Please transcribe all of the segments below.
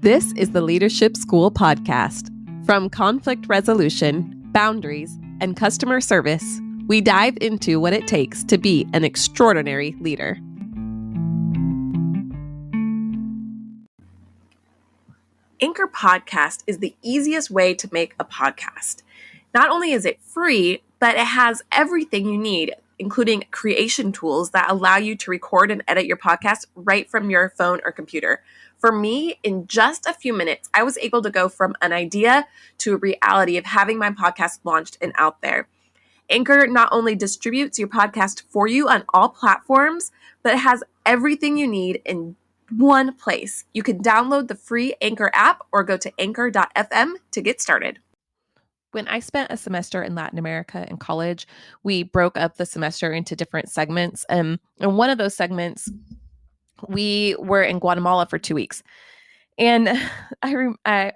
This is the Leadership School podcast. From conflict resolution, boundaries, and customer service, we dive into what it takes to be an extraordinary leader. Anchor Podcast is the easiest way to make a podcast. Not only is it free, but it has everything you need, including creation tools that allow you to record and edit your podcast right from your phone or computer. For me, in just a few minutes, I was able to go from an idea to a reality of having my podcast launched and out there. Anchor not only distributes your podcast for you on all platforms, but it has everything you need in one place. You can download the free Anchor app or go to anchor.fm to get started. When I spent a semester in Latin America in college, we broke up the semester into different segments. And one of those segments, we were in Guatemala for 2 weeks. And I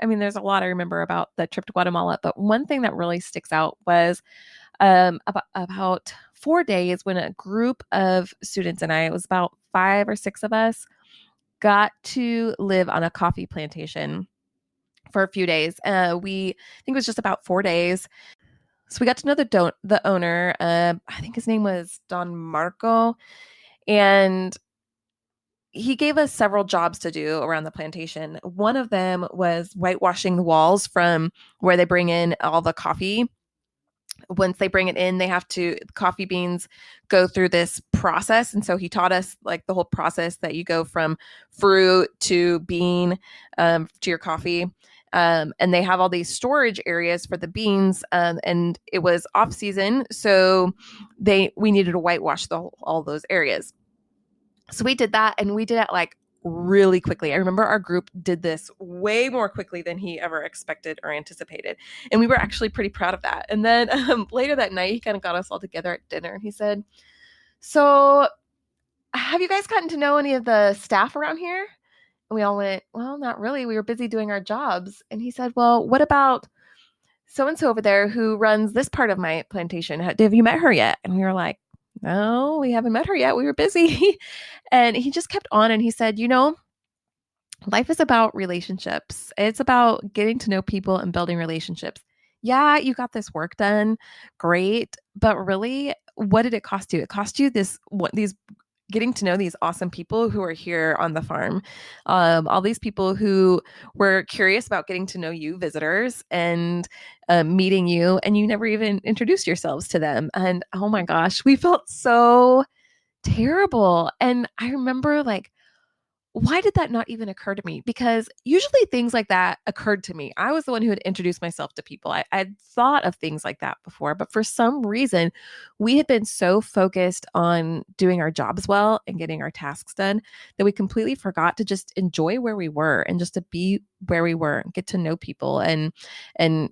mean, there's a lot I remember about the trip to Guatemala, but one thing that really sticks out was about 4 days when a group of students and it was about 5 or 6 of us, got to live on a coffee plantation for a few days. I think it was just about 4 days. So we got to know the owner. I think his name was Don Marco, and he gave us several jobs to do around the plantation. One of them was whitewashing the walls from where they bring in all the coffee. Once they bring it in, coffee beans go through this process. And so he taught us like the whole process that you go from fruit to bean to your coffee. And they have all these storage areas for the beans. And it was off season. So we needed to whitewash all those areas. So we did that, and we did it like really quickly. I remember our group did this way more quickly than he ever expected or anticipated. And we were actually pretty proud of that. And then later that night, he kind of got us all together at dinner. And he said, "So have you guys gotten to know any of the staff around here?" And we all went, "Well, not really. We were busy doing our jobs." And he said, "Well, what about so-and-so over there who runs this part of my plantation? Have you met her yet?" And we were like, "No, we haven't met her yet. We were busy." And he just kept on, and he said, life is about relationships. It's about getting to know people and building relationships. Yeah, you got this work done. Great. But really, what did it cost you? It cost you these getting to know these awesome people who are here on the farm. All these people who were curious about getting to know you, visitors, and meeting you, and you never even introduced yourselves to them. And oh my gosh, we felt so terrible. And I remember why did that not even occur to me? Because usually things like that occurred to me. I was the one who had introduced myself to people. I'd thought of things like that before, but for some reason, we had been so focused on doing our jobs well and getting our tasks done that we completely forgot to just enjoy where we were and just to be where we were and get to know people and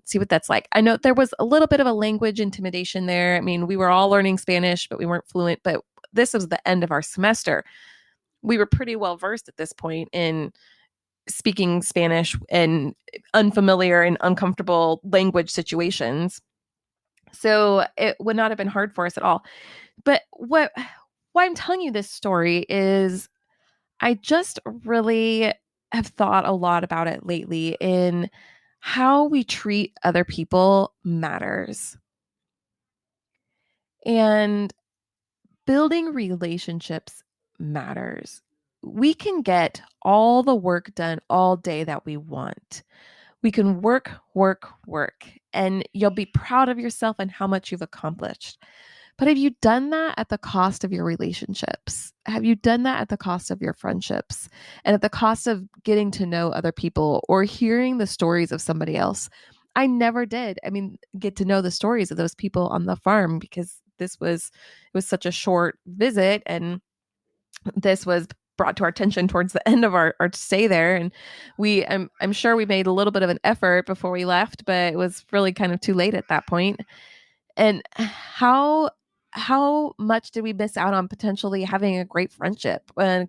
see what that's like. I know there was a little bit of a language intimidation there. I mean, we were all learning Spanish, but we weren't fluent. But this was the end of our semester. We were pretty well versed at this point in speaking Spanish in unfamiliar and uncomfortable language situations. So it would not have been hard for us at all. But why I'm telling you this story is I just really have thought a lot about it lately in how we treat other people matters. And building relationships matters. We can get all the work done all day that we want. We can work, and you'll be proud of yourself and how much you've accomplished. But have you done that at the cost of your relationships? Have you done that at the cost of your friendships and at the cost of getting to know other people or hearing the stories of somebody else? I never did. I mean, get to know the stories of those people on the farm because it was such a short visit, and this was brought to our attention towards the end of our stay there. And I'm sure we made a little bit of an effort before we left, but it was really kind of too late at that point. And how much did we miss out on potentially having a great friendship and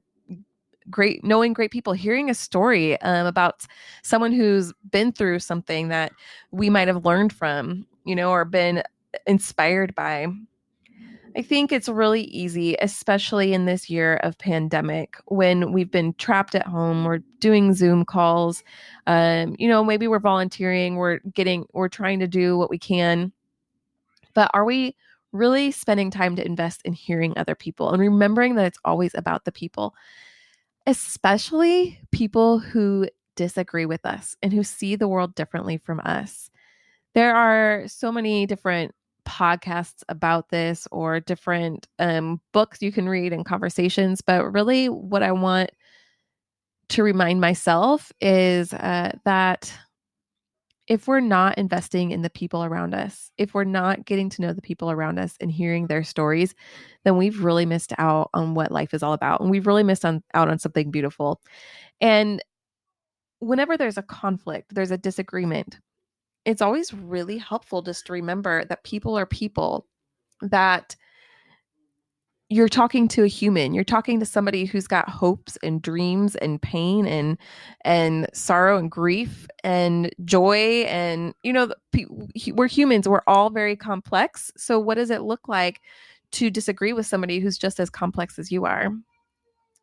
knowing great people, hearing a story about someone who's been through something that we might have learned from, or been inspired by. I think it's really easy, especially in this year of pandemic, when we've been trapped at home, we're doing Zoom calls, maybe we're volunteering, we're trying to do what we can, but are we really spending time to invest in hearing other people and remembering that it's always about the people, especially people who disagree with us and who see the world differently from us? There are so many different podcasts about this or different books you can read and conversations. But really, what I want to remind myself is that if we're not investing in the people around us, if we're not getting to know the people around us and hearing their stories, then we've really missed out on what life is all about. And we've really out on something beautiful. And whenever there's a conflict, there's a disagreement, it's always really helpful just to remember that people are people, that you're talking to a human, you're talking to somebody who's got hopes and dreams and pain and sorrow and grief and joy. And we're humans, we're all very complex. So what does it look like to disagree with somebody who's just as complex as you are?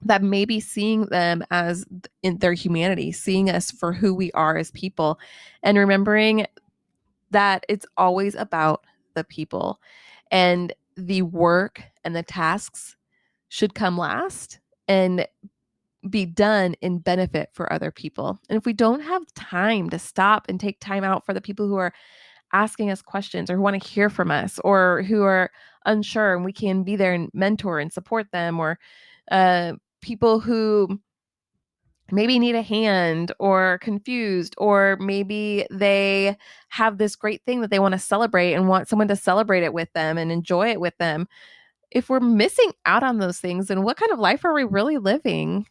That maybe seeing them as in their humanity, seeing us for who we are as people, and remembering that it's always about the people, and the work and the tasks should come last and be done in benefit for other people. And if we don't have time to stop and take time out for the people who are asking us questions or who want to hear from us or who are unsure, and we can be there and mentor and support them, or people who maybe need a hand or confused, or maybe they have this great thing that they want to celebrate and want someone to celebrate it with them and enjoy it with them. If we're missing out on those things, then what kind of life are we really living?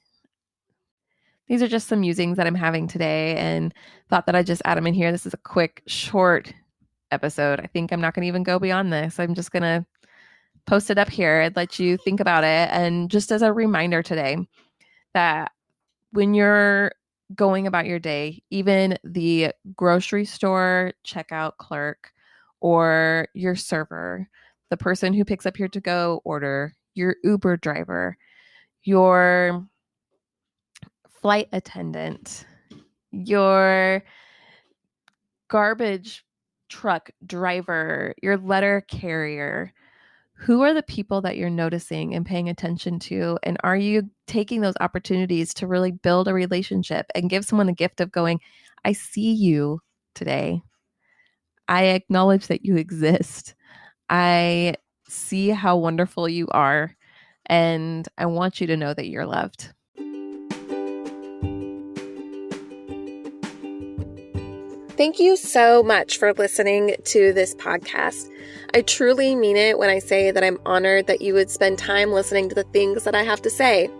These are just some musings that I'm having today, and thought that I'd just add them in here. This is a quick, short episode. I think I'm not going to even go beyond this. I'm just going to post it up here and let you think about it. And just as a reminder today, that when you're going about your day, even the grocery store checkout clerk or your server, the person who picks up your to-go order, your Uber driver, your flight attendant, your garbage truck driver, your letter carrier, who are the people that you're noticing and paying attention to? And are you taking those opportunities to really build a relationship and give someone the gift of going, I see you today. I acknowledge that you exist. I see how wonderful you are. And I want you to know that you're loved. Thank you so much for listening to this podcast. I truly mean it when I say that I'm honored that you would spend time listening to the things that I have to say.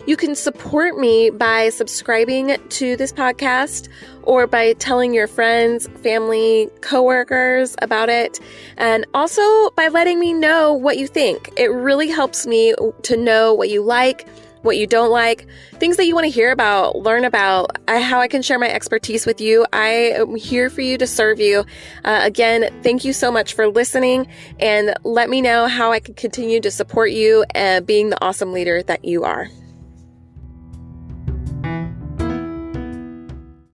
You can support me by subscribing to this podcast or by telling your friends, family, coworkers about it, and also by letting me know what you think. It really helps me to know what you like, what you don't like, things that you want to hear about, learn about, how I can share my expertise with you. I am here for you to serve you. Again, thank you so much for listening, and let me know how I can continue to support you being the awesome leader that you are.